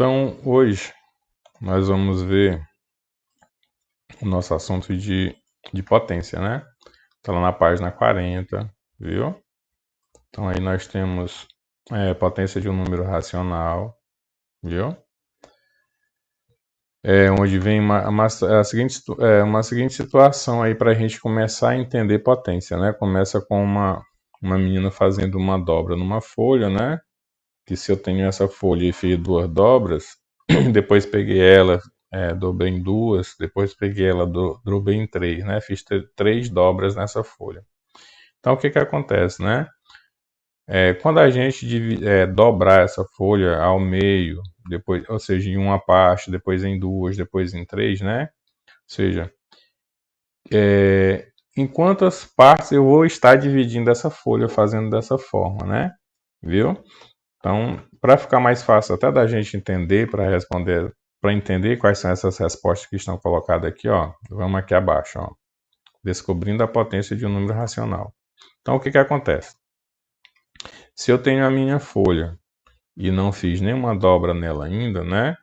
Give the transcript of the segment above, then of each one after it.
Então, hoje nós vamos ver o nosso assunto de potência, né? Está lá na página 40, viu? Então, aí nós temos potência de um número racional, viu? Onde vem uma seguinte situação aí para a gente começar a entender potência, né? Começa com uma menina fazendo uma dobra numa folha, né? Que se eu tenho essa folha e fiz duas dobras, depois peguei ela, dobrei em duas, depois peguei ela, dobrei em três, né? Fiz três dobras nessa folha. Então, o que que acontece, né? Quando a gente dobrar essa folha ao meio, depois, ou seja, em uma parte, depois em duas, depois em três, né? Ou seja, em quantas partes eu vou estar dividindo essa folha, fazendo dessa forma, né? Viu? Então, para ficar mais fácil até da gente entender, para responder, para entender quais são essas respostas que estão colocadas aqui, ó, vamos aqui abaixo, ó, descobrindo a potência de um número racional. Então, o que que acontece? Se eu tenho a minha folha e não fiz nenhuma dobra nela ainda, né?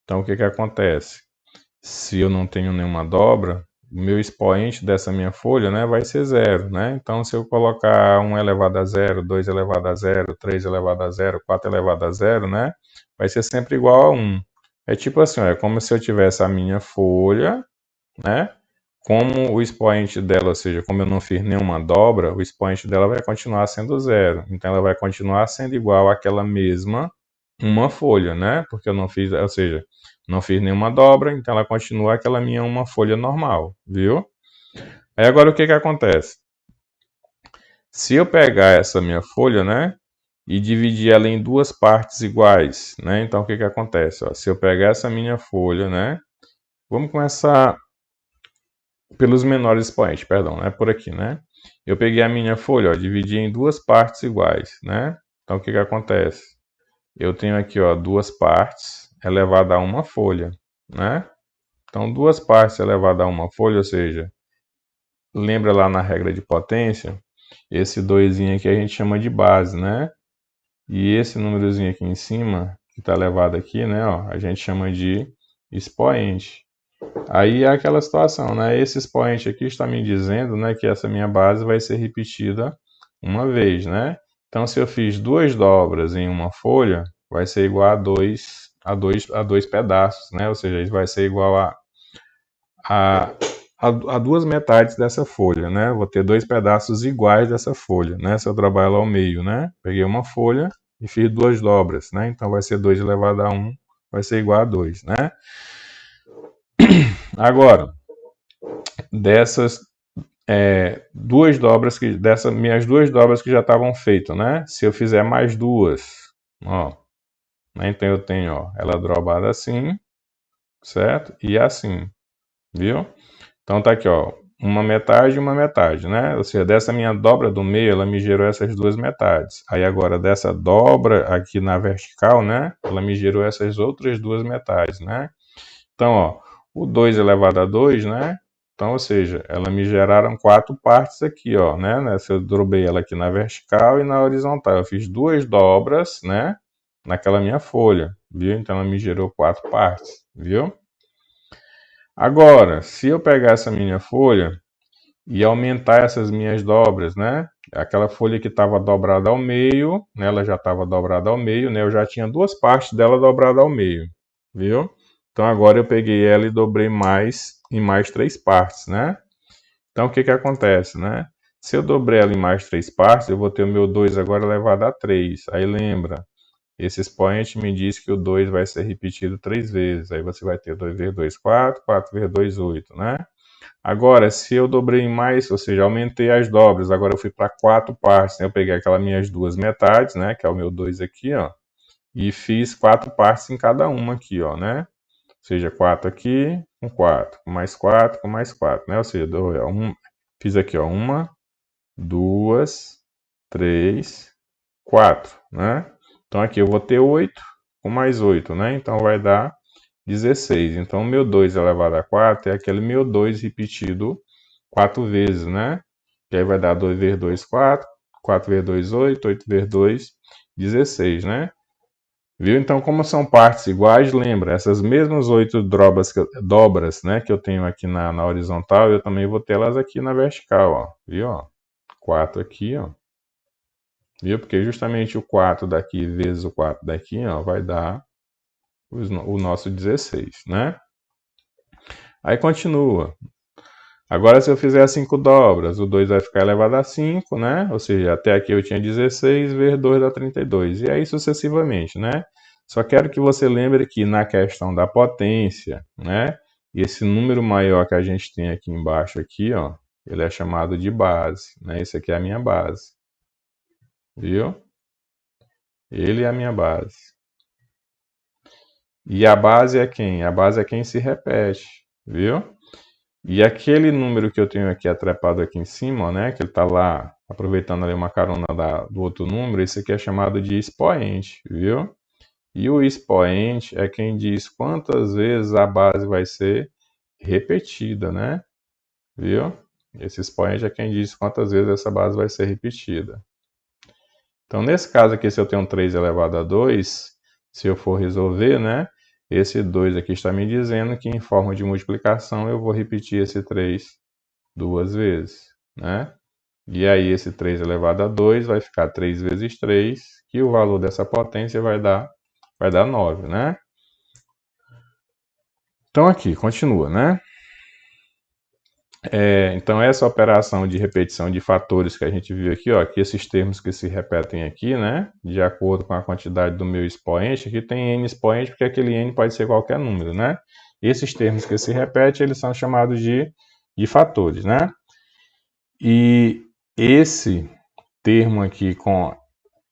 Então, o que que acontece? Se eu não tenho nenhuma dobra, o meu expoente dessa minha folha, né, vai ser zero, né? Então, se eu colocar 1 elevado a zero, 2 elevado a zero, 3 elevado a zero, 4 elevado a zero, né, vai ser sempre igual a 1. É tipo assim, ó, é como se eu tivesse a minha folha, né, como o expoente dela, ou seja, como eu não fiz nenhuma dobra, o expoente dela vai continuar sendo zero. Então, ela vai continuar sendo igual àquela mesma uma folha, né? Porque eu não fiz, ou seja, não fiz nenhuma dobra, então ela continua aquela minha uma folha normal, viu? Aí agora o que que acontece? Se eu pegar essa minha folha, né, e dividir ela em duas partes iguais, né? Então o que que acontece? Ó, se eu pegar essa minha folha, né, vamos começar pelos menores expoentes, perdão, né, por aqui, né? Eu peguei a minha folha, ó, dividi em duas partes iguais, né? Então o que que acontece? Eu tenho aqui, ó, duas partes elevado a uma folha, né? Então, duas partes elevado a uma folha, ou seja, lembra lá na regra de potência, esse 2 aqui a gente chama de base, né? E esse númerozinho aqui em cima, que está elevado aqui, né, ó, a gente chama de expoente. Aí é aquela situação, né? Esse expoente aqui está me dizendo, né, que essa minha base vai ser repetida uma vez, né? Então, se eu fiz duas dobras em uma folha, vai ser igual a dois pedaços, né? Ou seja, isso vai ser igual a, a duas metades dessa folha, né? Vou ter dois pedaços iguais dessa folha, né? Se eu trabalho ao meio, né? Peguei uma folha e fiz duas dobras, né? Então, vai ser 2 elevado a 1, vai ser igual a 2, né? Agora, dessas duas dobras dessas minhas duas dobras que já estavam feitas, né? Se eu fizer mais duas, ó, né? Então eu tenho, ó, ela dobrada assim, certo? E assim, viu? Então tá aqui, ó, uma metade e uma metade, né? Ou seja, dessa minha dobra do meio, ela me gerou essas duas metades. Aí agora dessa dobra aqui na vertical, né? Ela me gerou essas outras duas metades, né? Então, ó, o 2 elevado a 2, né? Então, ou seja, ela me geraram quatro partes aqui, ó, né? Se eu dobrei ela aqui na vertical e na horizontal. Eu fiz duas dobras, né? Naquela minha folha, viu? Então, ela me gerou quatro partes, viu? Agora, se eu pegar essa minha folha e aumentar essas minhas dobras, né? Aquela folha que estava dobrada ao meio, né? Ela já estava dobrada ao meio, né? Eu já tinha duas partes dela dobrada ao meio, viu? Então agora eu peguei ela e dobrei mais em mais três partes, né? Então o que que acontece, né? Se eu dobrei ela em mais três partes, eu vou ter o meu 2 agora elevado a 3. Aí lembra, esse expoente me diz que o 2 vai ser repetido três vezes. Aí você vai ter 2 vezes 2, 4, 4 vezes 2, 8, né? Agora, se eu dobrei em mais, ou seja, aumentei as dobras, agora eu fui para quatro partes, né? Eu peguei aquelas minhas duas metades, né? Que é o meu 2 aqui, ó. E fiz quatro partes em cada uma aqui, ó, né? Ou seja, 4 aqui, com 4, com mais 4, com mais 4, né? Ou seja, fiz aqui, ó, 1, 2, 3, 4, né? Então aqui eu vou ter 8 com mais 8, né? Então vai dar 16. Então o meu 2 elevado a 4 é aquele meu 2 repetido 4 vezes, né? E aí vai dar 2 vezes 2, 4, 4 vezes 2, 8, 8 vezes 2, 16, né? Viu? Então, como são partes iguais, lembra, essas mesmas 8 dobras, né, que eu tenho aqui na horizontal, eu também vou ter elas aqui na vertical, ó. Viu? Ó, 4 aqui, ó. Viu? Porque justamente o 4 daqui vezes o 4 daqui, ó, vai dar o nosso 16, né? Aí continua. Agora, se eu fizer 5 dobras, o 2 vai ficar elevado a 5, né? Ou seja, até aqui eu tinha 16, vezes 2 dá 32. E aí sucessivamente, né? Só quero que você lembre que na questão da potência, né? E esse número maior que a gente tem aqui embaixo, aqui, ó, ele é chamado de base, né? Esse aqui é a minha base. Viu? Ele é a minha base. E a base é quem? A base é quem se repete, viu? E aquele número que eu tenho aqui atrapado aqui em cima, né, que ele está lá aproveitando ali uma carona do outro número, esse aqui é chamado de expoente, viu? E o expoente é quem diz quantas vezes a base vai ser repetida, né? Viu? Esse expoente é quem diz quantas vezes essa base vai ser repetida. Então, nesse caso aqui, se eu tenho 3 elevado a 2, se eu for resolver, né? Esse 2 aqui está me dizendo que em forma de multiplicação eu vou repetir esse 3 duas vezes, né? E aí esse 3 elevado a 2 vai ficar 3 vezes 3, que o valor dessa potência vai dar 9, né? Então aqui, continua, né? Então essa operação de repetição de fatores que a gente viu aqui, ó, que esses termos que se repetem aqui, né? De acordo com a quantidade do meu expoente, aqui tem n expoente porque aquele n pode ser qualquer número, né? Esses termos que se repetem, eles são chamados de fatores, né? E esse termo aqui com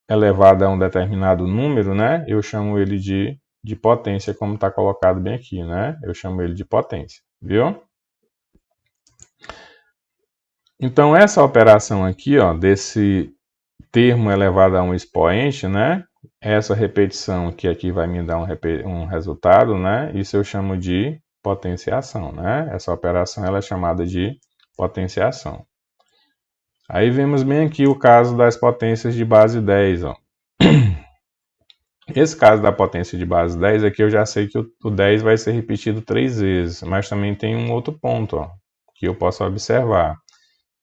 elevado a um determinado número, né? Eu chamo ele de potência, como está colocado bem aqui, né? Eu chamo ele de potência, viu? Então, essa operação aqui, ó, desse termo elevado a um expoente, né? Essa repetição que aqui vai me dar um resultado, né? Isso eu chamo de potenciação, né? Essa operação ela é chamada de potenciação. Aí vemos bem aqui o caso das potências de base 10, ó. Esse caso da potência de base 10 aqui eu já sei que o 10 vai ser repetido 3 vezes, mas também tem um outro ponto, ó, que eu posso observar,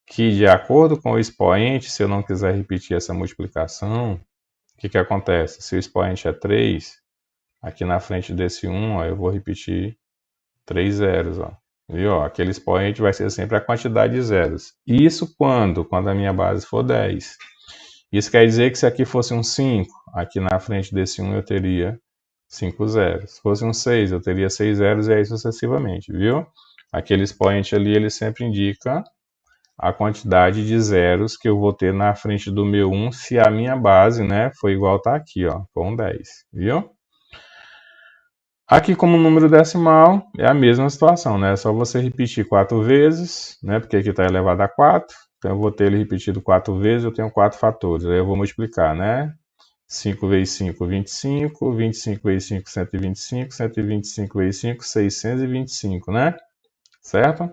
que de acordo com o expoente, se eu não quiser repetir essa multiplicação, o que acontece? Se o expoente é 3, aqui na frente desse 1, ó, eu vou repetir 3 zeros, ó. Viu? Ó, aquele expoente vai ser sempre a quantidade de zeros. Isso quando? Quando a minha base for 10. Isso quer dizer que se aqui fosse um 5, aqui na frente desse 1 eu teria 5 zeros. Se fosse um 6, eu teria 6 zeros e aí sucessivamente, viu? Aquele expoente ali, ele sempre indica a quantidade de zeros que eu vou ter na frente do meu 1 se a minha base, né, for igual tá aqui, ó, com 10, viu? Aqui como número decimal é a mesma situação, né? É só você repetir 4 vezes, né? Porque aqui está elevado a 4. Então eu vou ter ele repetido 4 vezes, eu tenho 4 fatores. Aí eu vou multiplicar, né? 5 vezes 5, 25. 25 vezes 5, 125. 125 vezes 5, 625, né? Certo?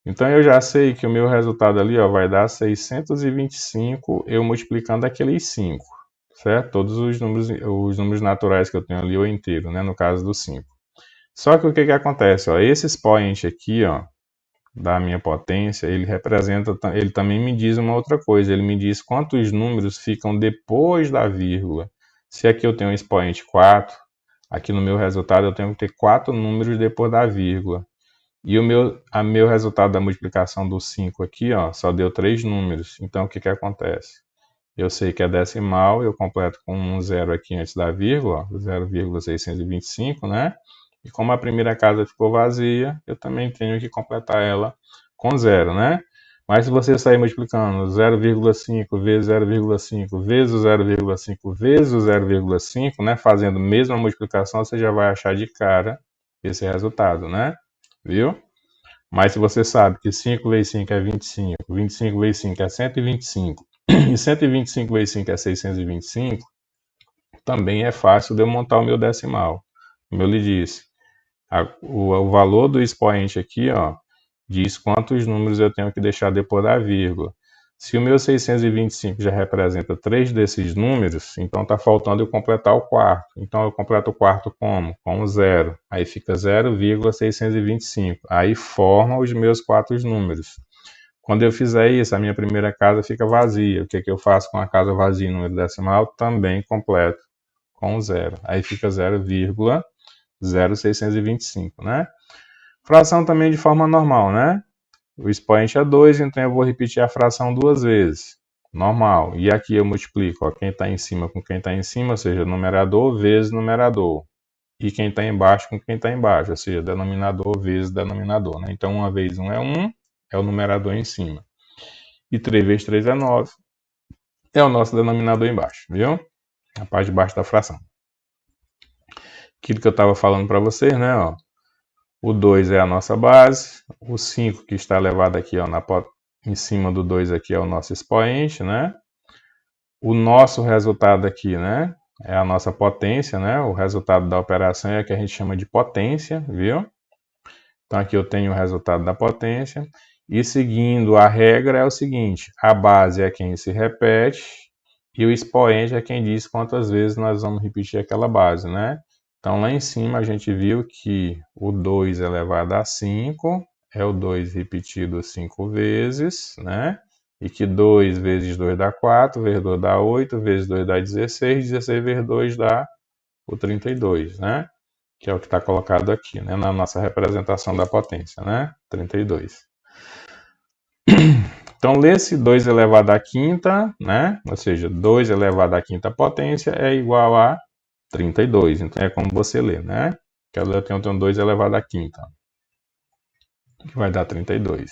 Então eu já sei que o meu resultado ali, ó, vai dar 625 eu multiplicando aqueles 5. Certo? Todos os números naturais que eu tenho ali, ou inteiro, né? No caso do 5. Só que o que acontece? Ó, esse expoente aqui, ó, da minha potência, ele também me diz uma outra coisa. Ele me diz quantos números ficam depois da vírgula. Se aqui eu tenho um expoente 4, aqui no meu resultado eu tenho que ter 4 números depois da vírgula. E o meu resultado da multiplicação do 5 aqui, ó, só deu 3 números. Então o que acontece? Eu sei que é decimal, eu completo com um zero aqui antes da vírgula, 0,625, né? E como a primeira casa ficou vazia, eu também tenho que completar ela com zero, né? Mas se você sair multiplicando 0,5 vezes 0,5 vezes o 0,5 vezes o 0,5, né? Fazendo a mesma multiplicação, você já vai achar de cara esse resultado, né? Viu? Mas se você sabe que 5 vezes 5 é 25, 25 vezes 5 é 125, e 125 vezes 5 é 625, também é fácil de eu montar o meu decimal. Como eu lhe disse, o valor do expoente aqui, ó, diz quantos números eu tenho que deixar depois da vírgula. Se o meu 625 já representa 3 desses números, então está faltando eu completar o quarto. Então eu completo o quarto como? Com 0. Aí fica 0,625. Aí forma os meus 4 números. Quando eu fizer isso, a minha primeira casa fica vazia. O que eu faço com a casa vazia em número decimal? Também completo com 0. Aí fica 0,0625, né? Fração também de forma normal, né? O expoente é 2, então eu vou repetir a fração 2 vezes. Normal. E aqui eu multiplico, ó, quem está em cima com quem está em cima, ou seja, numerador vezes numerador. E quem está embaixo com quem está embaixo, ou seja, denominador vezes denominador, né? Então, 1 vezes 1 é 1, é o numerador em cima. E 3 vezes 3 é 9, é o nosso denominador embaixo, viu? A parte de baixo da fração. Aquilo que eu estava falando para vocês, né? Ó, o 2 é a nossa base, o 5 que está elevado aqui ó, em cima do 2 aqui é o nosso expoente, né? O nosso resultado aqui, né? É a nossa potência, né? O resultado da operação é o que a gente chama de potência, viu? Então aqui eu tenho o resultado da potência. E seguindo a regra é o seguinte, a base é quem se repete e o expoente é quem diz quantas vezes nós vamos repetir aquela base, né? Então lá em cima a gente viu que o 2 elevado a 5 é o 2 repetido 5 vezes, né? E que 2 vezes 2 dá 4, vezes 2 dá 8, vezes 2 dá 16, 16 vezes 2 dá o 32, né? Que é o que está colocado aqui, né? Na nossa representação da potência, né? 32. Então, esse 2 elevado à quinta, né? Ou seja, 2 elevado à quinta potência é igual a 32. Então, é como você lê, né? Que eu tenho 2 elevado à quinta, que vai dar 32.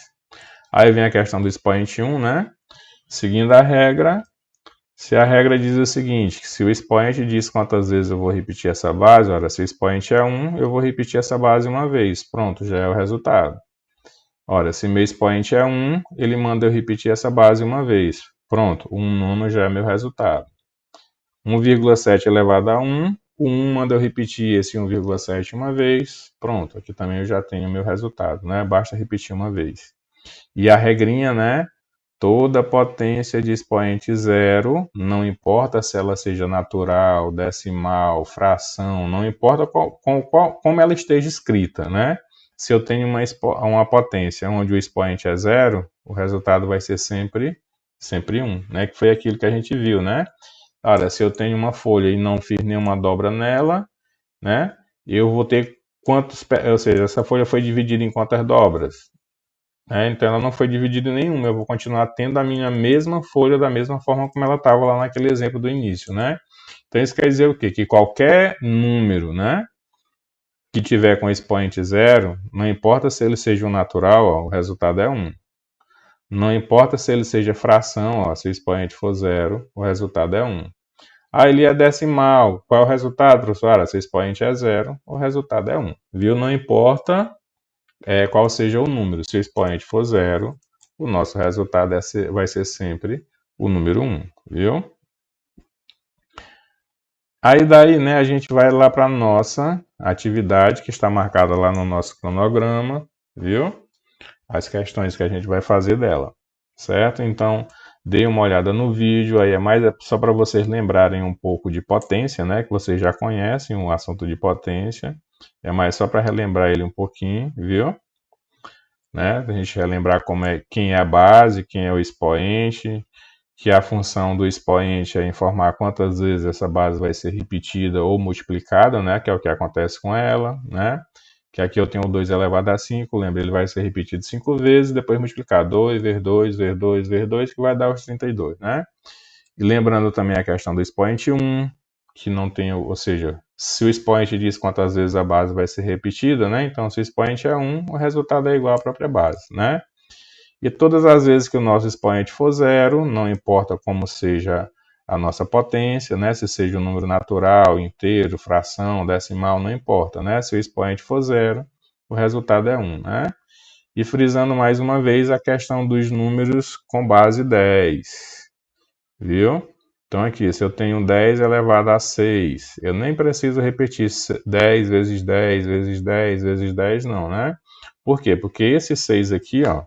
Aí vem a questão do expoente 1, né? Seguindo a regra, se a regra diz o seguinte, que se o expoente diz quantas vezes eu vou repetir essa base, ora, se o expoente é 1, eu vou repetir essa base uma vez. Pronto, já é o resultado. Ora, se meu expoente é 1, ele manda eu repetir essa base uma vez. Pronto, o 1 já é meu resultado. 1,7 elevado a 1, o 1 manda eu repetir esse 1,7 uma vez. Pronto, aqui também eu já tenho meu resultado, né? Basta repetir uma vez. E a regrinha, né? Toda potência de expoente zero, não importa se ela seja natural, decimal, fração, não importa como ela esteja escrita, né? Se eu tenho uma potência onde o expoente é zero, o resultado vai ser sempre 1, né? Que foi aquilo que a gente viu, né? Ora, se eu tenho uma folha e não fiz nenhuma dobra nela, né? Eu vou ter ou seja, essa folha foi dividida em quantas dobras? Então ela não foi dividida em nenhuma, eu vou continuar tendo a minha mesma folha da mesma forma como ela estava lá naquele exemplo do início, né? Então isso quer dizer o quê? Que qualquer número, né, que tiver com expoente zero, não importa se ele seja um natural, ó, o resultado é 1. Não importa se ele seja fração, ó, se o expoente for zero, o resultado é 1. Ah, ele é decimal, qual é o resultado, professor? Se o expoente é zero, o resultado é 1. Viu? Não importa qual seja o número. Se o expoente for zero, o nosso resultado vai ser sempre o número 1, viu? Aí daí, né, a gente vai lá para a nossa atividade, que está marcada lá no nosso cronograma, viu? As questões que a gente vai fazer dela, certo? Então, dê uma olhada no vídeo, aí é mais só para vocês lembrarem um pouco de potência, né? Que vocês já conhecem o assunto de potência, é mais só para relembrar ele um pouquinho, viu? Né? A gente relembrar quem é a base, quem é o expoente, que a função do expoente é informar quantas vezes essa base vai ser repetida ou multiplicada, né? Que é o que acontece com ela, né? Que aqui eu tenho 2 elevado a 5, lembra, ele vai ser repetido 5 vezes, depois multiplicar 2 vezes 2 vezes 2 vezes 2, que vai dar os 32, né? E lembrando também a questão do expoente 1, que não tem, ou seja, se o expoente diz quantas vezes a base vai ser repetida, né? Então, se o expoente é 1, o resultado é igual à própria base, né? E todas as vezes que o nosso expoente for zero, não importa como seja a nossa potência, né? Se seja um número natural, inteiro, fração, decimal, não importa, né? Se o expoente for zero, o resultado é 1, né? E frisando mais uma vez a questão dos números com base 10, viu? Então aqui, se eu tenho 10 elevado a 6, eu nem preciso repetir 10 vezes 10 vezes 10 vezes 10, não, né? Por quê? Porque esse 6 aqui, ó,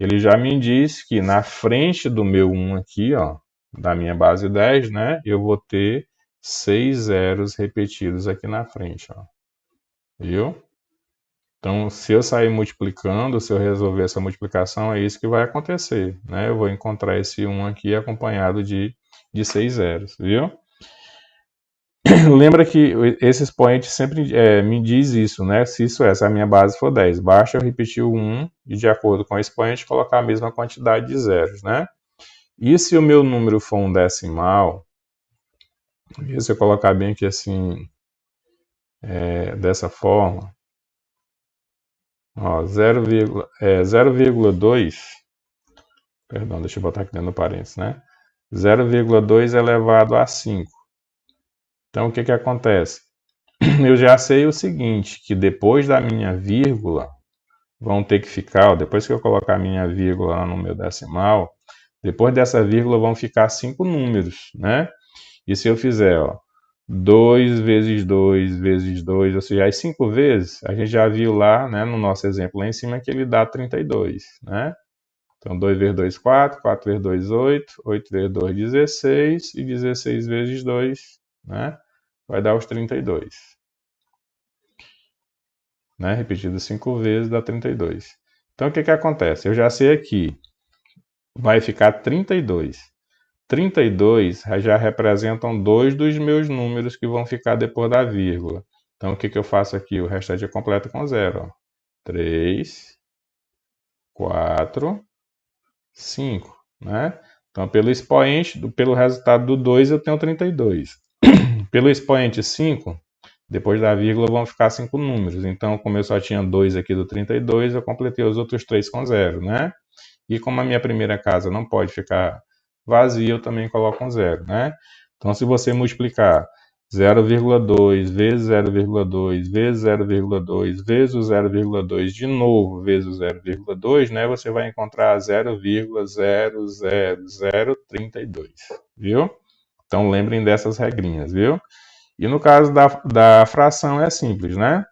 ele já me diz que na frente do meu 1 aqui, ó, da minha base 10, né, eu vou ter 6 zeros repetidos aqui na frente, ó. Viu? Então, se eu sair multiplicando, se eu resolver essa multiplicação, é isso que vai acontecer, né? Eu vou encontrar esse 1 aqui acompanhado de 6 zeros, viu? Lembra que esse expoente sempre me diz isso, né? Se a minha base for 10, basta eu repetir o 1 e, de acordo com o expoente, colocar a mesma quantidade de zeros, né? E se o meu número for um decimal, se eu colocar bem aqui assim, dessa forma, 0,2, perdão, deixa eu botar aqui dentro do parênteses, né? 0,2 elevado a 5. Então, o que que acontece? Eu já sei o seguinte, que depois da minha vírgula, vão ter que ficar, ó, depois que eu colocar a minha vírgula lá no meu decimal, depois dessa vírgula vão ficar 5 números, né? E se eu fizer, ó, 2 vezes 2 vezes 2, ou seja, as 5 vezes, a gente já viu lá, né, no nosso exemplo lá em cima, que ele dá 32, né? Então, 2 vezes 2, 4, 4 vezes 2, 8, 8 vezes 2, 16, e 16 vezes 2, né, vai dar os 32. Né? Repetido 5 vezes dá 32. Então, o que que acontece? Eu já sei aqui, vai ficar 32. 32 já representam dois dos meus números que vão ficar depois da vírgula. Então, o que que eu faço aqui? O restante eu completo com 0. 3, 4, 5. Né? Então, pelo expoente, pelo resultado do 2, eu tenho 32. Pelo expoente 5, depois da vírgula vão ficar 5 números. Então, como eu só tinha 2 aqui do 32, eu completei os outros 3 com 0, né? E como a minha primeira casa não pode ficar vazia, eu também coloco um 0, né? Então, se você multiplicar 0,2 vezes 0,2 vezes 0,2 vezes o 0,2 de novo vezes o 0,2, né? Você vai encontrar 0,00032, viu? Então, lembrem dessas regrinhas, viu? E no caso da fração é simples, né?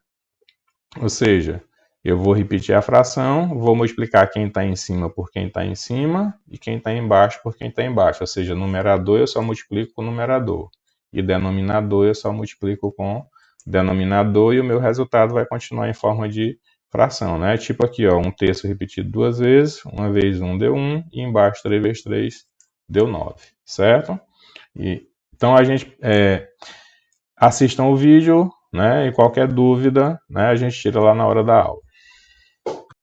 Ou seja, eu vou repetir a fração, vou multiplicar quem está em cima por quem está em cima e quem está embaixo por quem está embaixo. Ou seja, numerador eu só multiplico com numerador e denominador eu só multiplico com denominador e o meu resultado vai continuar em forma de fração, né? Tipo aqui, ó, 1/3 repetido 2 vezes, 1 vezes 1 deu 1 e embaixo 3 vezes 3 deu 9, certo? Então a gente assistam o vídeo, né? E qualquer dúvida, né, a gente tira lá na hora da aula.